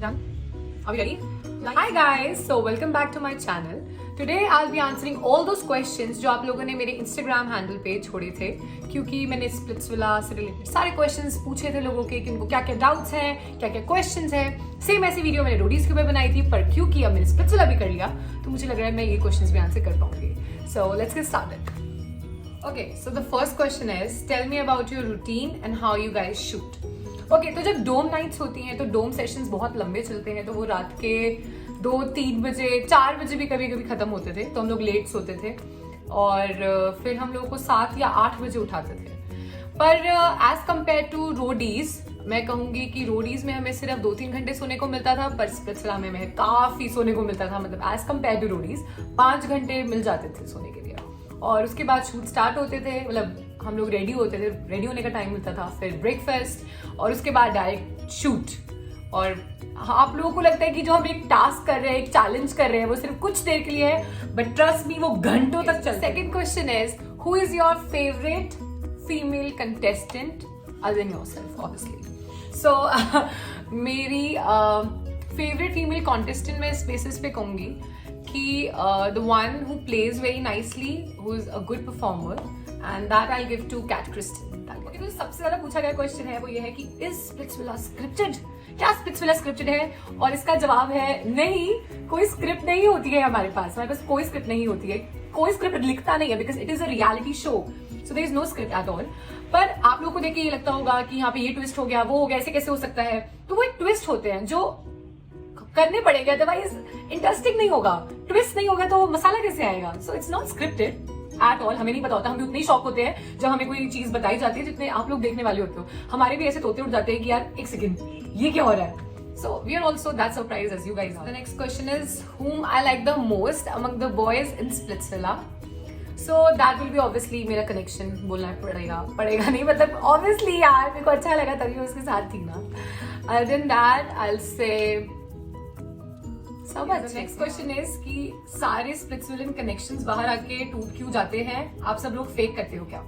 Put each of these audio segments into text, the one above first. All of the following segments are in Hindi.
Done? Are we ready? Hi guys, so welcome back to my channel. Today I'll be answering all those questions जो आप लोगों ने मेरे Instagram handle पे छोड़े थे, क्योंकि मैंने स्प्लिट्सविला से रिलेटेड सारे questions पूछे थे लोगों के कि उनको क्या क्या doubts हैं, क्या क्या questions हैं. सेम ऐसी वीडियो मैंने रोडीज के ऊपर बनाई थी, पर क्योंकि अब मैंने स्प्लिट्सविला भी कर लिया तो मुझे लग रहा है मैं ये questions भी आंसर कर पाऊंगी. So let's get started. Okay, so the first question is, tell me about your routine and how you guys shoot. Okay तो जब डोम नाइट्स होती हैं तो डोम सेशंस बहुत लंबे चलते हैं, तो वो रात के 2-3 बजे 4 बजे भी कभी कभी खत्म होते थे, तो हम लोग लेट सोते थे और फिर हम लोगों को 7 या 8 बजे उठाते थे. पर एज कम्पेयर टू रोडीज मैं कहूंगी कि रोडीज में हमें सिर्फ 2-3 घंटे सोने को मिलता था, पर स्प्लिट्सविला में हमें काफी सोने को मिलता था. मतलब एज कम्पेयर टू रोडीज 5 घंटे मिल जाते थे सोने के लिए. और उसके बाद शूट स्टार्ट होते थे, मतलब हम लोग रेडी होते थे, रेडी होने का टाइम मिलता था, फिर ब्रेकफास्ट और उसके बाद डायरेक्ट शूट. और आप लोगों को लगता है कि जो हम एक टास्क कर रहे हैं, एक चैलेंज कर रहे हैं, वो सिर्फ कुछ देर के लिए है, बट ट्रस्ट मी वो घंटों तक चलता है. Second question is, who is your favourite female contestant other than yourself obviously. So मेरी फेवरेट फीमेल कॉन्टेस्टेंट मैं इस बेसिस पे कहूंगी कि the one who plays very nicely, who is a good performer, and that I give to Kat Kristen. तो सबसे ज्यादा पूछा गया क्वेश्चन है वो ये है कि इज स्प्लिट्सविला स्क्रिप्टेड? क्या स्प्लिट्सविला स्क्रिप्टेड है? और इसका जवाब है नहीं, कोई स्क्रिप्ट नहीं होती है हमारे पास कोई स्क्रिप्ट नहीं होती है, कोई स्क्रिप्ट लिखता नहीं है, because it is a reality show, so there is no script at all. पर आप लोगों को देख के ये लगता होगा कि यहाँ पे ये ट्विस्ट हो गया, वो हो गया, ऐसे कैसे हो सकता है. तो वो एक ट्विस्ट होते हैं जो करने पड़ेगा, अदरवाइज इंटरेस्टिंग नहीं होगा. ट्विस्ट नहीं होगा तो मसाला कैसे आएगा. So it's not scripted at all. हमें नहीं पता होता, हम भी उतने ही शॉक होते हैं जब हमें कोई चीज बताई जाती है जितने आप लोग देखने वाले होते हो. हमारे भी ऐसे तोते उठ जाते हैं कि यार एक सेकंड ये क्या हो रहा है. So we are also that surprised as you guys are. The next question is, whom I like the most among the boys in Splitsvilla? So that will be obviously मेरा connection बोलना पड़ेगा नहीं, मतलब obviously यार मेरे को अच्छा लगा तभी उसके साथ थी ना. Other than that I'll say सब अच्छा. नेक्स्ट क्वेश्चन इज कि सारे स्प्लिट्सविलन कनेक्शंस बाहर आके टूट क्यों जाते हैं? आप सब लोग फेक करते हो क्या?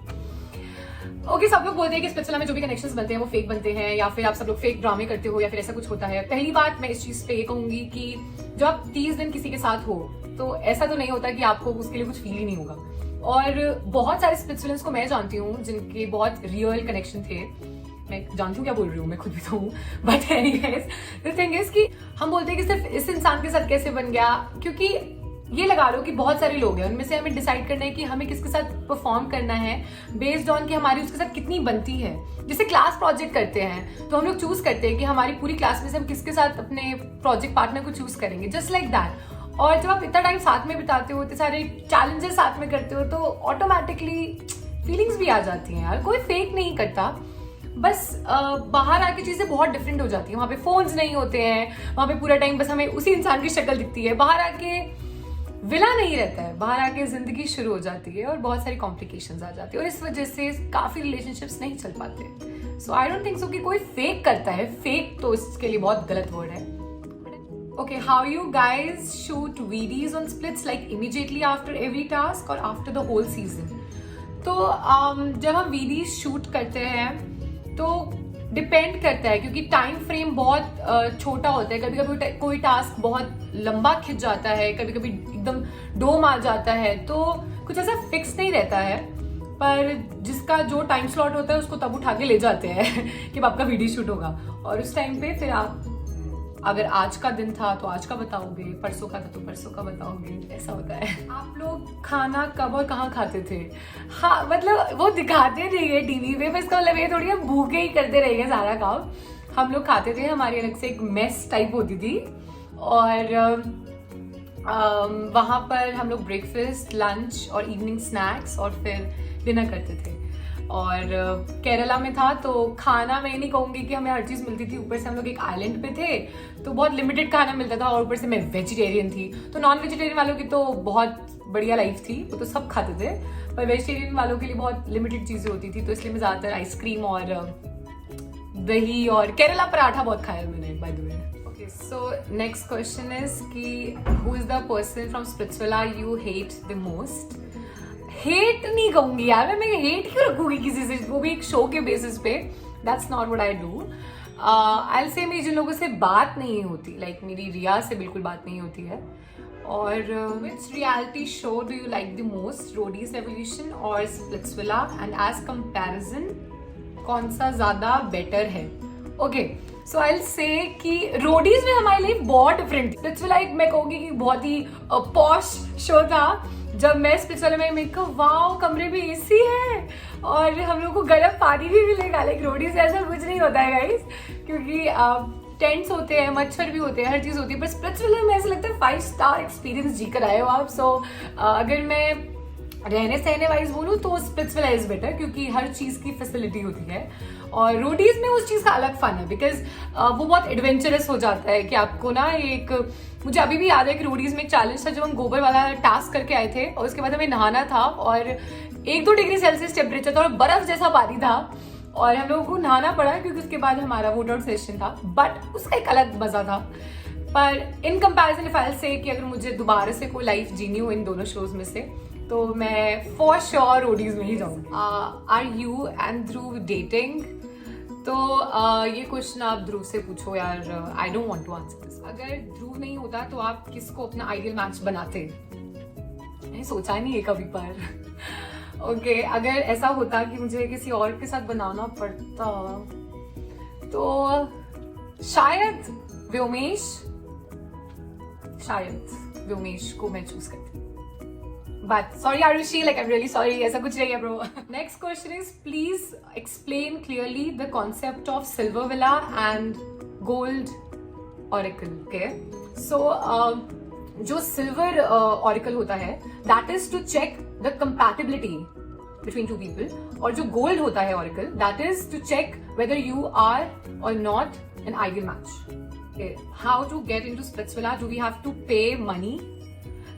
ओके, सब लोग बोलते हैं कि स्प्लिट्सविला में जो भी कनेक्शंस बनते हैं वो फेक बनते हैं, या फिर आप सब लोग फेक ड्रामे करते हो, या फिर ऐसा कुछ होता है. पहली बात मैं इस चीज पे ये कहूंगी कि जब आप 30 दिन किसी के साथ हो तो ऐसा तो नहीं होता कि आपको उसके लिए कुछ फील ही नहीं होगा. और बहुत सारे स्प्लिट्सविलन्स को मैं जानती हूँ जिनके बहुत रियल कनेक्शन थे. मैं जानती हूँ क्या बोल रही हूँ, मैं खुद भी तो हूँ, but anyways the thing is कि हम बोलते हैं कि सिर्फ इस इंसान के साथ कैसे बन गया, क्योंकि ये लगा लो कि बहुत सारे लोग हैं, उनमें से हमें डिसाइड करना है कि हमें किसके साथ परफॉर्म करना है बेस्ड ऑन कि हमारी उसके साथ कितनी बनती है. जैसे क्लास प्रोजेक्ट करते हैं तो हम लोग चूज करते हैं कि हमारी पूरी क्लास में से हम किसके साथ अपने प्रोजेक्ट पार्टनर को चूज करेंगे, जस्ट लाइक दैट. और जब आप इतना टाइम साथ में बिताते हो, इतने सारे चैलेंजेस साथ में करते हो, तो ऑटोमेटिकली फीलिंग्स भी आ जाती हैं. यार कोई फेक नहीं करता, बस बाहर आके चीजें बहुत डिफरेंट हो जाती है. वहां पे फोन्स नहीं होते हैं, वहां पे पूरा टाइम बस हमें उसी इंसान की शक्ल दिखती है. बाहर आके विला नहीं रहता है, बाहर आके जिंदगी शुरू हो जाती है और बहुत सारी कॉम्प्लिकेशंस आ जाती है, और इस वजह से काफी रिलेशनशिप्स नहीं चल पाते. सो आई डोंट थिंक सो कि कोई फेक करता है. फेक तो इसके लिए बहुत गलत वर्ड है. Okay, how you guys shoot videos on splits, like immediately after every task और आफ्टर द होल सीजन? तो जब हम वीडियोज शूट करते हैं तो डिपेंड करता है, क्योंकि टाइम फ्रेम बहुत छोटा होता है. कभी कभी कोई टास्क बहुत लंबा खिंच जाता है, कभी कभी एकदम डोम आ जाता है, तो कुछ ऐसा फिक्स नहीं रहता है. पर जिसका जो टाइम स्लॉट होता है उसको तब उठा के ले जाते हैं कि आपका वीडियो शूट होगा, और उस टाइम पे फिर आप अगर आज का दिन था तो आज का बताओगे, परसों का था तो परसों का बताओगे, ऐसा होता है. आप लोग खाना कब और कहाँ खाते थे? हाँ, मतलब वो दिखाते नहीं है टीवी पे, बस इसका मतलब ये थोड़ी भूखे ही करते रहेंगे सारा काम. हम लोग खाते थे, हमारी अलग से एक मेस टाइप होती थी, और वहाँ पर हम लोग ब्रेकफास्ट, लंच और इवनिंग स्नैक्स और फिर डिनर करते थे. और केरला में था तो खाना मैं नहीं कहूँगी कि हमें हर चीज़ मिलती थी. ऊपर से हम लोग एक आइलैंड पे थे तो बहुत लिमिटेड खाना मिलता था, और ऊपर से मैं वेजिटेरियन थी, तो नॉन वेजिटेरियन वालों की तो बहुत बढ़िया लाइफ थी, वो तो सब खाते थे. पर वेजिटेरियन वालों के लिए बहुत लिमिटेड चीज़ें होती थी, तो इसलिए मैं ज़्यादातर आइसक्रीम और दही और केरला पराठा बहुत खाया मैंने, by the way. Okay, so next question is कि who is the person from Splitsvilla you hate the most? Hate नहीं कहूंगी यार, मैं हेट क्यों रखूंगी किसी से, वो भी एक शो के बेसिस पे. That's not what I do. I say मेरी जिन लोगों से बात नहीं होती, लाइक मेरी रिया से बिल्कुल बात नहीं होती है। और which reality show do you like the most, Roadies Revolution और स्प्लिट्सविला, एंड एज कंपैरिजन कौन सा ज्यादा बेटर है? ओके, सो आई से कि रोडीज में हमारे लिए बहुत डिफरेंट, स्प्लिट्सविला एक मैं कहूँगी कि बहुत ही पॉश शो था। जब मैं स्प्लिट्सविला में मैं कहा वाओ कमरे में एसी है और हम लोग को गर्म पानी भी मिलेगा, लाइक रोडीज ऐसा कुछ नहीं होता है गाइस, क्योंकि टेंट्स होते हैं, मच्छर भी होते हैं, हर चीज होती है। पर स्प्लिट्सविला में ऐसा लगता है 5 स्टार एक्सपीरियंस जी कर आए हो आप। सो अगर मैं रहने सहने वाइज बोलूँ तो स्प्लिट्सविला इज बेटर, क्योंकि हर चीज की फैसिलिटी होती है। और रोडीज में उस चीज का अलग फन है, बिकॉज वो बहुत एडवेंचरस हो जाता है कि आपको ना एक, मुझे अभी भी याद है कि रोडीज में एक चैलेंज था जब हम गोबर वाला टास्क करके आए थे और उसके बाद हमें नहाना था और 1-2 डिग्री सेल्सियस टेम्परेचर था और बर्फ जैसा पानी था और हम लोगों को नहाना पड़ा क्योंकि उसके बाद हमारा वोट आउट सेशन था। बट उसका एक अलग मजा था। पर इन कंपैरिजन इफ आई से कि अगर मुझे दोबारा से कोई लाइफ जीनी हो इन दोनों शोज में से, तो मैं फॉर श्योर रोडीज में ही जाऊंगी। Are you and Dhruv dating? तो ये क्वेश्चन आप ध्रुव से पूछो यार, I don't want to answer this. अगर ध्रुव नहीं होता तो आप किसको अपना आइडियल मैच बनाते? मैंने सोचा नहीं है कभी पर। ओके, अगर ऐसा होता कि मुझे किसी और के साथ बनाना पड़ता तो शायद व्योमेश को मैं चूज करती। But sorry Arushi, like I'm really sorry, ऐसा कुछ नहीं है bro. Next question is, please explain clearly the concept of silver villa and gold oracle. Okay, so जो silver oracle होता है that is to check the compatibility between two people, और जो gold होता है oracle that is to check whether you are or not an ideal match. Okay, how to get into Splitsvilla? Do we have to pay money?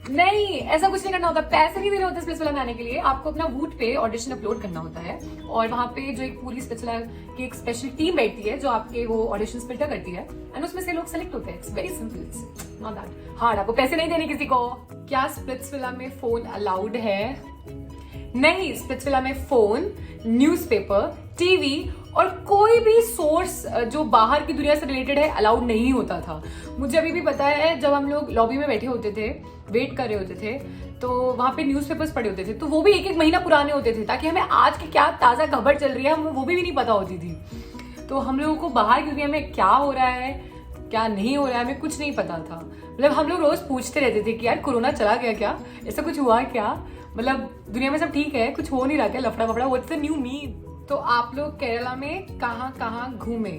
नहीं, ऐसा कुछ नहीं करना होता, पैसे नहीं देने होते स्प्लिट्सविला में आने के लिए। आपको अपना वूट पे ऑडिशन अपलोड करना होता है और वहाँ पे जो एक पूरी स्प्लिट्सविला की एक स्पेशल टीम बैठती है जो आपके वो ऑडिशन फिल्टर करती है एंड उसमें से लोग सेलेक्ट होते हैं। It's very simple, it's not that hard. आपको पैसे नहीं देने किसी को। क्या स्प्लिट्सविला में फोन अलाउड है? नहीं, स्प्लिट्सविला में फोन, न्यूज़पेपर, टीवी और कोई भी सोर्स जो बाहर की दुनिया से रिलेटेड है अलाउड नहीं होता था। मुझे अभी भी पता है जब हम लोग लॉबी में बैठे होते थे, वेट कर रहे होते थे, तो वहां पे न्यूज़पेपर्स पड़े होते थे, तो वो भी 1-1 महीना पुराने होते थे ताकि हमें आज की क्या ताजा खबर चल रही है हमें वो भी नहीं पता होती थी। तो हम लोगों को बाहर की दुनिया में क्या हो रहा है क्या नहीं हो रहा है हमें कुछ नहीं पता था। मतलब हम लोग रोज पूछते रहते थे कि यार कोरोना चला गया क्या, ऐसा कुछ हुआ क्या, मतलब दुनिया में सब ठीक है, कुछ हो नहीं रहा क्या, लफड़ा वफड़ा, व्हाट्स द न्यू मी। तो आप लोग केरला में कहाँ कहाँ घूमे?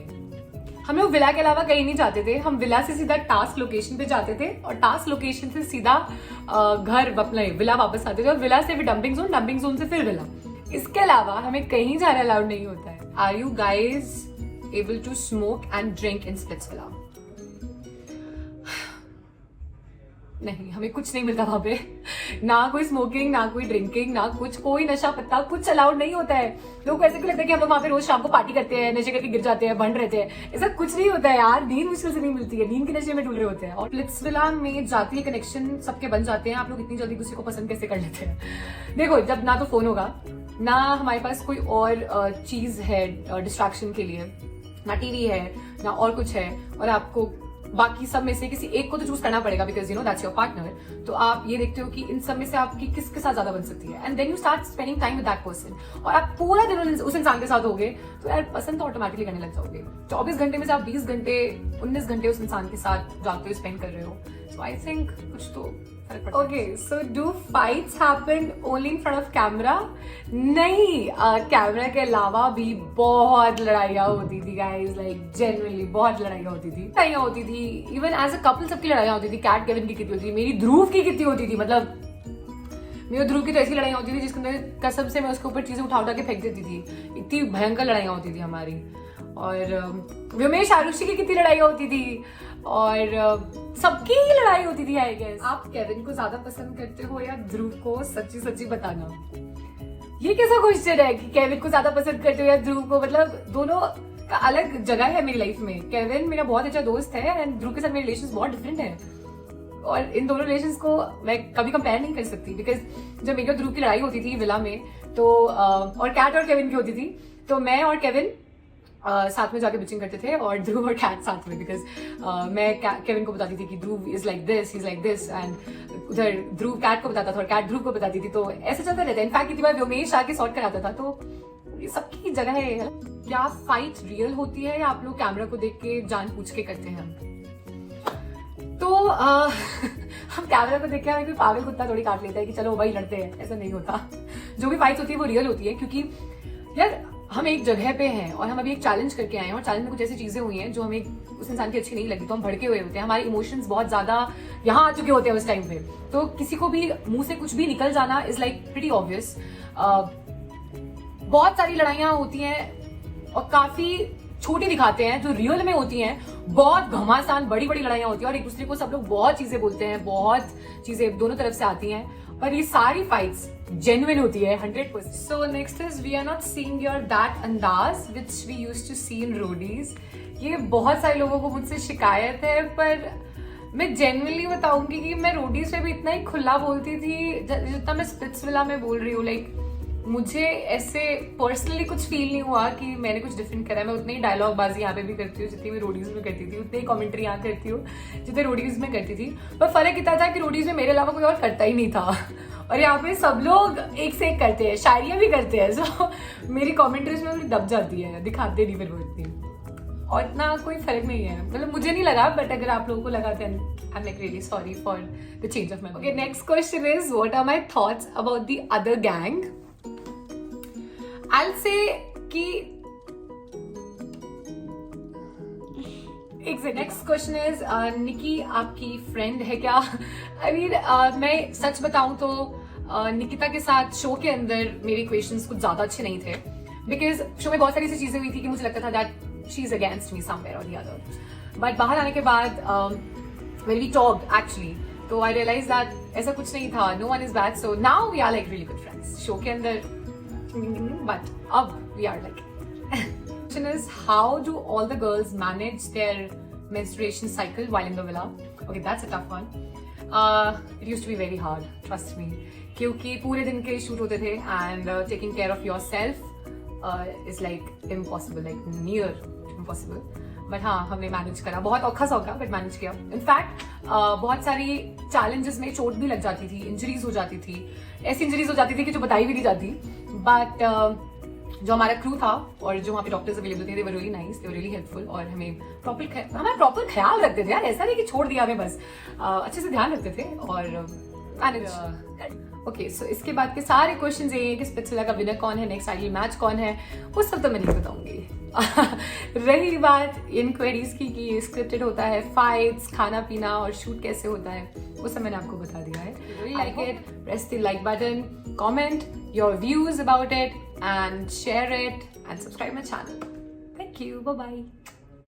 हम लोग विला के अलावा कहीं नहीं जाते थे। हम विला से सीधा टास्क लोकेशन पे जाते थे और टास्क लोकेशन से सीधा घर अपना विला वापस आते थे और विला से फिर डंपिंग जोन से फिर विला। इसके अलावा हमें कहीं जाना अलाउड नहीं होता है। Are you guys able to smoke and drink in Splitsvilla? नहीं, हमें कुछ नहीं मिलता वहां पे, ना कोई स्मोकिंग, ना कोई ड्रिंकिंग, ना कुछ, कोई नशा पत्ता, कुछ अलाउड नहीं होता है। लोग ऐसे क्यों लगता है कि हम लोग वहां पे रोज शाम को पार्टी करते हैं, नशे करके गिर जाते हैं, बन रहते हैं। ऐसा कुछ नहीं होता है यार, नींद मुश्किल से नहीं मिलती है, नींद के नशे में डूल रहे होते हैं। और स्प्लिट्सविला में जातीय कनेक्शन सबके बन जाते हैं। आप लोग इतनी जल्दी दूसरे को पसंद कैसे कर लेते हैं? देखो, जब ना तो फोन होगा, ना हमारे पास कोई और चीज है डिस्ट्रैक्शन के लिए, ना टीवी है, ना और कुछ है, और आपको बाकी सब में से किसी एक को तो चूज करना पड़ेगा because you know that's your partner. तो आप ये देखते हो कि इन सब में से आपकी किसके साथ ज्यादा बन सकती है, and then you start spending time with that person. और आप पूरा दिन उस इंसान के साथ होगे तो यार पसंद तो ऑटोमेटिकली करने लग जाओगे। 24 घंटे में से आप 20 घंटे 19 घंटे उस इंसान के साथ जाते हुए स्पेंड कर रहे हो। सो आई थिंक कुछ तो okay. So do fights happen only in front of camera? नहीं, कैमरा के अलावा भी बहुत लड़ाइयाँ होती थी गाइज, लाइक जेन्युइनली बहुत लड़ाइयाँ होती थी। इवन एज अ कपल सबकी लड़ाइयाँ होती थी। कैट केविन की कितनी होती थी, मेरी ध्रुव की कितनी होती थी। मतलब मेरी ध्रुव की तो ऐसी लड़ाइयाँ होती थी जिसके अंदर कसम से मैं उसके ऊपर चीजें उठा के फेंक देती थी। इतनी भयंकर लड़ाइयाँ होती थी हमारी। और व्योमेश आरुषि की कितनी लड़ाइयाँ होती थी और सबकी ही लड़ाई होती थी आई गेस। आप केविन को ज्यादा पसंद करते हो या ध्रुव को? सच्ची सच्ची बताना। ये कैसा क्वेश्चन है कि केविन को ज्यादा पसंद करते हो या ध्रुव को? मतलब दोनों का अलग जगह है मेरी लाइफ में। केविन मेरा बहुत अच्छा दोस्त है एंड ध्रुव के साथ मेरे रिलेशंस बहुत डिफरेंट है और इन दोनों रिलेशंस को मैं कभी कंपेयर नहीं कर सकती। बिकॉज जब मेरी और ध्रुव की लड़ाई होती थी विला में तो और कैट और केविन की होती थी, तो मैं और केविन साथ में जाके बिचिंग करते थे और ध्रुव और कैट साथ में, बिकॉज मैं केविन को बताती थी कि Dhruv is like this, he is like this, and उधर ध्रुव कैट को बताता था और कैट ध्रुव को बताती थी, तो ऐसे चलता रहता है। इनफैक्ट कितनी बार व्योमेश आके सॉर्ट कराता था, तो ये सबकी जगह है। क्या फाइट रियल होती है या आप लोग कैमरा को देख के जान पूछ के करते हैं? तो हम कैमरा को देख के हमें कोई पागल कुत्ता थोड़ी काट लेता है कि चलो भाई लड़ते हैं, ऐसा नहीं होता। जो भी फाइट्स होती है वो रियल होती है, क्योंकि यार हम एक जगह पे हैं और हम अभी एक चैलेंज करके आए हैं और चैलेंज में कुछ ऐसी चीजें हुई हैं जो हमें उस इंसान की अच्छी नहीं लगी, तो हम भड़के हुए होते हैं, हमारे इमोशंस बहुत ज्यादा यहाँ आ चुके होते हैं उस टाइम पे। तो किसी को भी मुंह से कुछ भी निकल जाना इज लाइक प्रीटी ऑब्वियस। बहुत सारी लड़ाइयां होती हैं और काफी छोटी दिखाते हैं, जो रियल में होती हैं बहुत घमासान बड़ी बड़ी लड़ाइयां होती हैं और एक दूसरे को सब लोग बहुत चीजें बोलते हैं, बहुत चीजें दोनों तरफ से आती हैं, पर ये सारी फाइट्स जेन्युइन होती है 100%। So next is we are not seeing your that अंदाज which we used to see in Roadies. ये बहुत सारे लोगों को मुझसे शिकायत है, पर मैं जेन्युइनली बताऊंगी कि मैं रोडीज पे भी इतना ही खुला बोलती थी जितना मैं स्प्लिट्सविला में बोल रही हूँ। लाइक मुझे ऐसे पर्सनली कुछ फील नहीं हुआ कि मैंने कुछ डिफरेंट करा है। मैं उतनी ही डायलॉग बाजी यहाँ पे भी करती हूँ जितनी मैं रोडीज में करती थी, उतनी ही कमेंट्री यहाँ करती हूँ जितने रोडीज में करती थी। पर फर्क इतना था कि रोडीज में मेरे अलावा कोई और करता ही नहीं था और यहाँ पे सब लोग एक से एक करते हैं, शायरियाँ भी करते हैं। सो मेरी कॉमेंट्रीज में थोड़ी दब जाती है, दिखाते नहीं फिर वो इतनी, और इतना कोई फर्क नहीं है। मतलब मुझे नहीं लगा, बट अगर आप लोगों को लगा then I am like really sorry for the change of my. Okay, next question is what are my thoughts about the other gang. I'll say कि नेक्स्ट क्वेश्चन इज निकी आपकी फ्रेंड है क्या? आई मीन मैं सच बताऊं तो निकिता के साथ शो के अंदर मेरे क्वेश्चंस कुछ ज्यादा अच्छे नहीं थे, बिकॉज शो में बहुत सारी ऐसी चीजें हुई थी कि मुझे लगता था that she is against me somewhere और द अदर। बट बाहर आने के बाद when we talked actually, तो आई रियलाइज दैट ऐसा कुछ नहीं था, no one is bad, so now we are like really good friends show के अंदर, but अब we are like question is how do all the girls manage their menstruation cycle while in the villa? Okay, that's a tough one. It used to be very hard, trust me, क्योंकि पूरे दिन के शूट होते थे and taking care of yourself is like impossible, like near impossible. But हाँ, हमने मैनेज करा, बहुत औखा सौखा बट मैनेज किया। इनफैक्ट बहुत सारी चैलेंजेस में चोट भी लग जाती थी, इंजरीज हो जाती थी, ऐसी इंजरीज हो जाती थी कि जो बताई भी नहीं जाती। बट जो हमारा क्रू था और जो वहाँ पे डॉक्टर्स अवेलेबल थे, they were really nice, they were really helpful और हमें प्रॉपर ख्याल रखते थे यार। ऐसा नहीं कि छोड़ दिया हमें, बस अच्छे से ध्यान रखते थे और मैनेज। ओके, सो इसके बाद के सारे क्वेश्चन ये हैं कि स्प्लिट्सविला का विनर कौन है, नेक्स्ट आइडल मैच कौन है, वो सब तो मैं नहीं बताऊंगी। रही बात इंक्वायरीज की कि स्क्रिप्टेड होता है, फाइट्स, खाना पीना और शूट कैसे होता है, वो सब मैंने आपको बता दिया है। Like it, press the like button, comment your views about it and share it and subscribe my channel. Thank you. Bye bye.